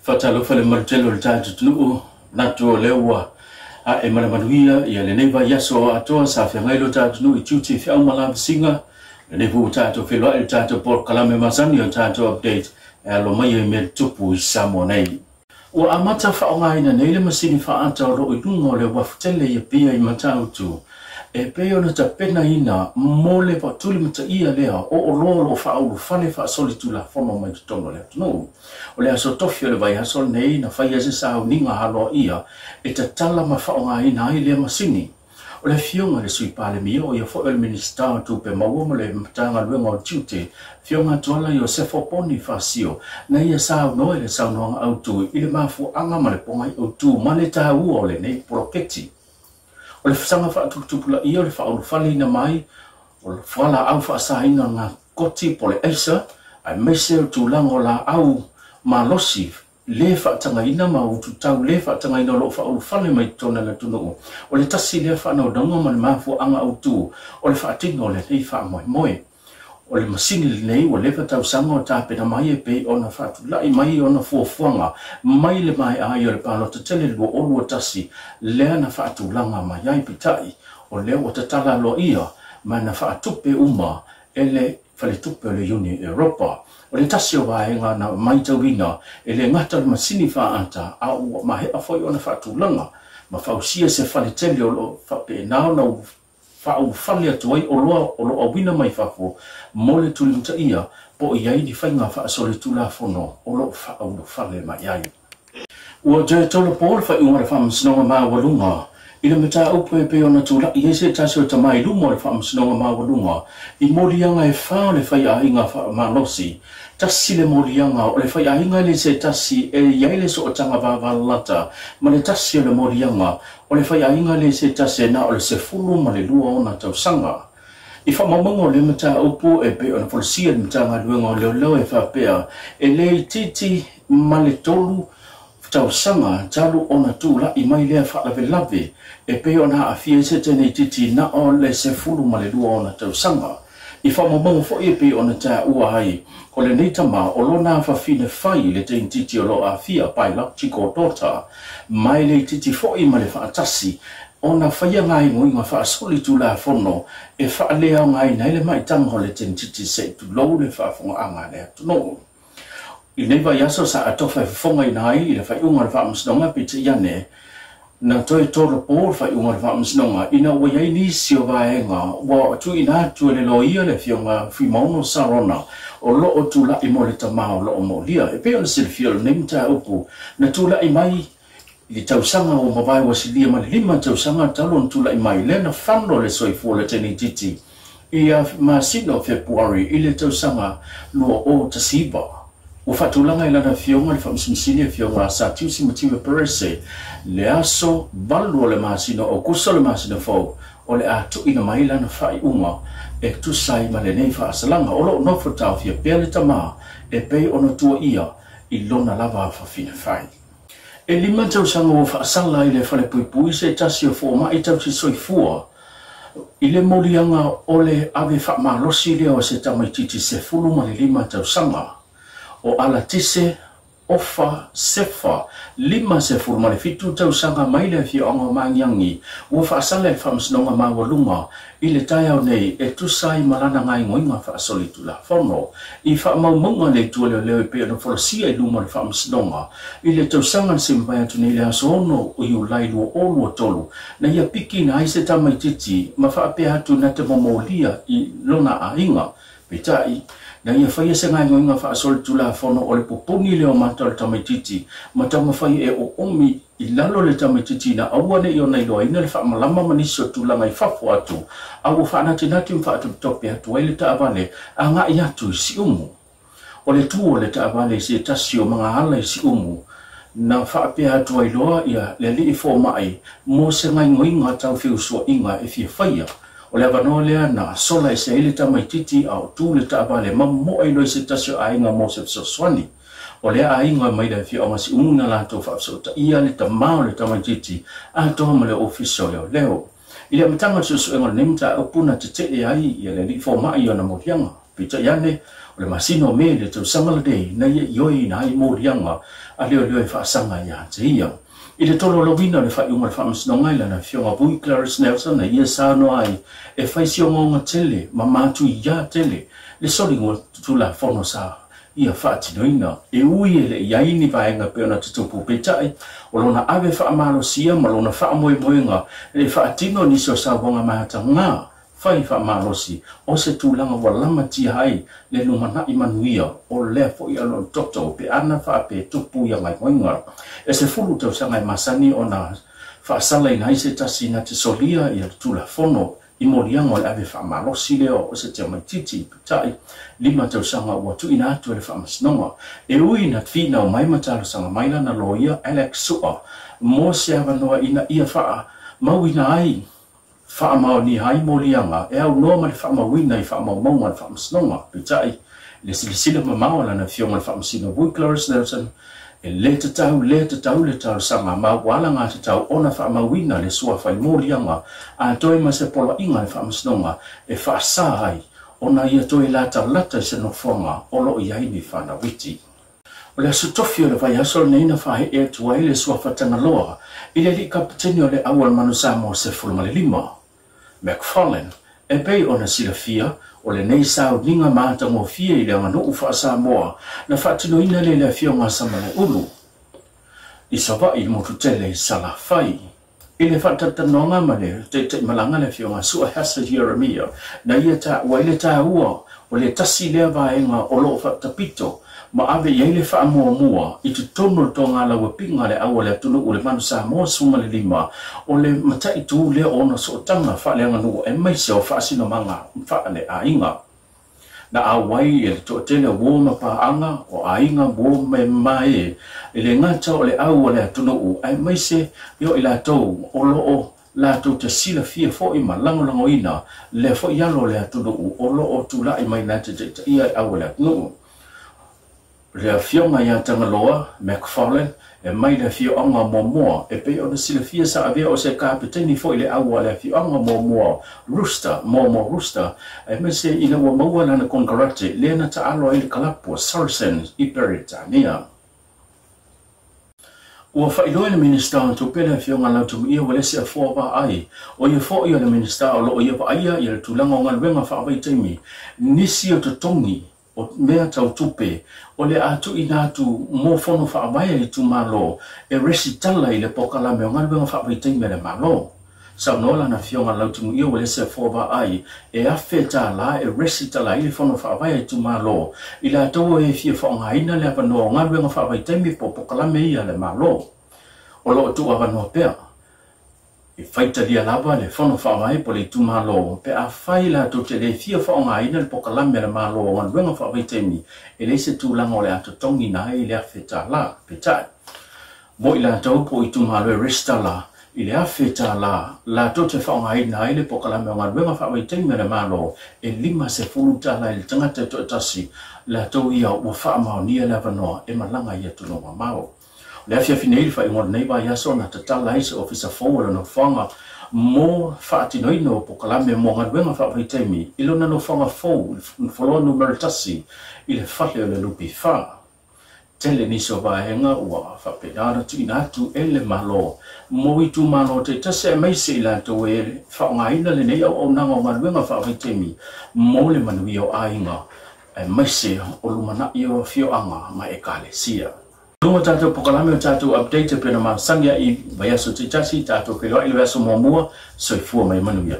Fatalo fale martelo le tatu tunu natu lewa a e malamanuia ia le neiva yaso atoa sa whiangai lo tatu tunu I tuti whiau malawa singa le neivu tatu whiloa il tatu por kalame masani o tatu update e alo mai e me tupu I samo nei. Ua amata whaongaina nei le masini whaata o roi lungo le wafutele ia pia I matautu e peo na ta pena ina mole pa tuli mata ia lea o lolo o whaulu whane wha soli tula whono mai tutono lea tunu. O lea so tofi o le vai hasol nei na whai ase sa au ninga haloa ia e ta tala ma whaonga ina ai lea masini. O le fionga le sui pale mi o ia fo el minister tu pe mawoma le matanga luenga o tute fionga tuala i o sefo poni whasio na ia sa au noe le sa unoanga au tu I le mafu anga ma le pongai au tu ma le taha ua o le nei proketi. O le whasanga whaatuputupula ia o le whaolu whale ina mai, o le whala au whaasaina ngā koti po le eisa, ai meise o tūlango la au malosi, le whaatanga ina ma utu tau le whaatanga ina o lo whaolu whale mai tona na tunu. O le tasi le whanau donga ma le mafu anga au tū, o le whaatinga o le nei wha moe moe. O le masini le nei o lewa tau sanga o tāpena mai e pei o na whaatulai mai o na fuafuanga, mai le mai ai o le pālota tele lua o lua tasi, lea na whaatulanga mai ai pitai, o lea o tatala lo ia, mai na whaatupe uma, ele whale tupe o le Uni Europa. O le tasi o waenga na mai tauina, ele ngata le masini whaanta, a ua mahe a foi o na whaatulanga, ma whausia se whale tele o lo whape nao na whau whale atuai o lo awina mai whafo, mole tulimta ia, po iai di whainga whaasole tula whono, o lo whau whale mai ai. Ua jai tola pōle whai unga le whamasnonga maa walunga, ina meta upu e peo na tula I ese taso e tamai lumo le whamasnonga maa walunga, I morianga e whao le whai ahinga malosi, tasi le morianga o le whai ahinga le se tasi e iai le so o tanga wavalata, ma le tasi o le morianga, o le whai ahinga le se tasi na o le se fulu ma le lua o na tausanga. I whamamongo le mata upu e pe o na polisia le mata ngā luenga o leo leo e whapea, e le titi ma le tolu tausanga talu o na tūla I mai lea whaalawe lawe, e pe o na awhia se tene titi na o le se fulu ma le lua o na tausanga. I whamamongo fo e pe o na tā ua hai, ko le neitama o lo nā whawhine whai le te titi o lo awhia pai lak chiko dota, mai le titi fo I ma le whaatasi, o na whaia ngai ngoinga whaasoli tūla whono, e whaalea ngai nei le mai tango le te titi se tu lou le whaafonga anga le atuno. I neiva yaso sa atofa e whonga I nai, I le whaiunga le whaamasnonga pite iane, na toi tōra pōr whaiunga le whaamasnonga, ina ua iai nisi o vaenga, wa tu ina tu le loia le whionga whimauno sarona, o loo tūla I mo le tamao loo mo lia, e peo le silfio le nemta upu, na tūla I mai, I tausanga o mawai wa silia ma le lima tausanga talon tūla I mai, le na whano le soifua le teni titi, I a masino Februari, I le tausanga lua o tasiba. O whatulanga I lana whionga le whamsimsini whionga sa tiusi matiwa perese, le aso balu o le masino o kusa le masino fau, o le atu ina mai lana whai unga, e tusai ma le nei whaasalanga, o lo nofo tau fia pele tama, e pei ono tua ia, I lona lava whawhine whai. E lima tausanga o whaasala I le whale puipui se tasi o fōma I tau si soifua, I le morianga o le ave whaamalosi lea o se tamaititi se fulu ma le lima tausanga, o ala tise, ofa, sefa, lima se fulu ma le fitu tausanga mai le fia onga mangiangi, ua whaasala e whamasnonga mawalunga, I le tai au nei e tusai malana ngai ngoinga whaasoli tula whono, I whaamaumunga le tua leo leo I pia na whalasia I luma le whamasnonga, I le tausanga se mbai atu nei le aso ono o iu lailua olu o tolu, na ia piki na aise tamaititi, ma whaapea atu na te momolia I lona a inga, pitai, na ia whaia se ngai ngoinga whaasoli tula whono o le poponi leo mata le tamaititi, ma tau mawhai e o omi I lalo le tamaititi na awane I o nei loa ina le whaamalama manisi o tula ngai whafo atu, au whaanati nati mwhaatu tope atu ai le taavale a ngai atu I si umu. O le tuo le taavale si e tasi o mga hala I si umu, na whaapea atu ai loa ia le li I fō mai, mo se ngai ngoinga tau whiusua inga e fia whaia. O le avanoa lea na sola e se ele tamaititi au tu le taavale ma mo ai loa se tasi o ainga mo se fisoswani. O le ainga mai le fia onga si umuna lato whaafsota ia le tamao le tamaititi a toha ma le ofiso leo leo. I le amatanga susu enga le nemta upuna te te e ai ia le li fō mai o na morianga. Pita iane le masino me le tau sanga le dei na yoi na i mo rianga a leo fa sanga ya te ia i le tolo lovina le fa iunga le fa masino ngai na fionga bui Clarence Nelson na ia sa no ai e fai si onga tele ma matu ia tele le soli ngo tula fono sa ia fa tinoina e ui le iaini vaenga pe ona tutupu petai o lona ave fa amalo sia ma lona fa moe moenga le fa tino ni so sa bonga mahata nga fai fa malosi o se tulanga walama ti hai le lumana imanuia o le fo ia lo toto pe ana fa pe tupu ia mai moenga e se fulu tau sanga masani ona fa sala ina ise tasina te solia ia tula fono i morianga le ave fa malosi leo o se te mai titi petai lima tau sanga ua tu ina atu le fa masnonga e ui na fina o mai matalo sanga maila na loia Alex Sua mo se avanoa ina ia fa mawina ai fa mau ni hai morianga e au no ma fa mawina i fa mau ma fa masnonga petai le silisila mamao la na fionga fa masino bui Clarence Nelson e le tau sanga ma wala nga te tau ona fa mawina le sua fa morianga a toi ma se pola inga fa masnonga e fa sai ona ia toi lata se no fonga olo ia ni fa na witi o le sutofio le vai aso neina fa e tuai le sua fa tanga loa ile li kaptenio le awal manusa mo se fulma le lima McFarlane e pei ona silafia o le nei sao ninga mata mo fia i le nganu ufa sa moa na fatino ina le fionga sama le ulu i sapa i motu tele sala fai i le fatatanonga ma le te malanga le fionga sua hasa Jeremia na ia ta waile ta ua o le tasi le vaenga o lo fatapito ma ave ia le fa mua i tu tono tonga la wapinga le awa le tunu ule manu sa mo suma le lima o le mata i tu le ona so tanga fa le nganu e mai se o fa sino manga fa le ainga na awai e to tele wo ma pa anga o ainga wo me mai e le ngata o le awa le tunu u ai mai se yo ila to o lo o la to te sila fia fo i malango ina le fo yalo le tunu u o lo o tu la i mai na te ia awa le tunu le fionga ia tangaloa McFarlane e mai le fionga momoa e pe ona sila fia sa avea o se kapiteni fo ile awa le fionga momoa Rooster e me se ina wa maua lana konkarate le na ta alo ile kalapua Saracens i Peritania ua whailoi le minister tu pele fionga lau tu ia wale se a fua ai o ia fo ia le minister o lo ia pa ia ia tulanga o ngalwenga whaawai taimi nisi o tutongi o mea tau tupe o le atu ina atu mo fono fa abaya i tu malo e resitala i le pokala me o ngalwenga fa abai me le malo sa nola na fionga lau tu ia wale se fova ai e afeta la e resitala i le fono fa abaya i tu malo i la tau e fia fa ongaina le apano o ngalwenga fa abai me po pokala me ia le malo o lo tu avano pea e faita dia lava le fono fa mai po le tu malo pe a faila to te le fia fa nga ina le pokala me le malo ngan wenga fa vitemi e le se tu langa le ato tongi na i le afeta la peta mo ila to po i tu malo e resta la i le afeta la to te fa nga ina i le pokala me ngan wenga fa vitemi me le malo e lima se fuluta la il tangata to tasi la to ia o fa ma ni le vano e malanga ia tu no mamao le afia finei fa ingon nei ba yaso na tatala is officer forward no fanga mo fa tinoino po kalame mo ngadwenga fa vitemi ilona no fanga fo folo no mertasi ile fa le lupi fa tele ni so ba henga wa fa pedana tu inatu ele malo mo itu malo te tase mai se la to e fa ngaina le nei o na ngadwenga fa vitemi mo le manuio ainga e mai se o lumana io fio anga ma e kale sia Lunga tātou pokalame o tātou update pena ma sangia i vaiaso te tasi tātou ke loa i le vaso mua mua soifua mai manuia.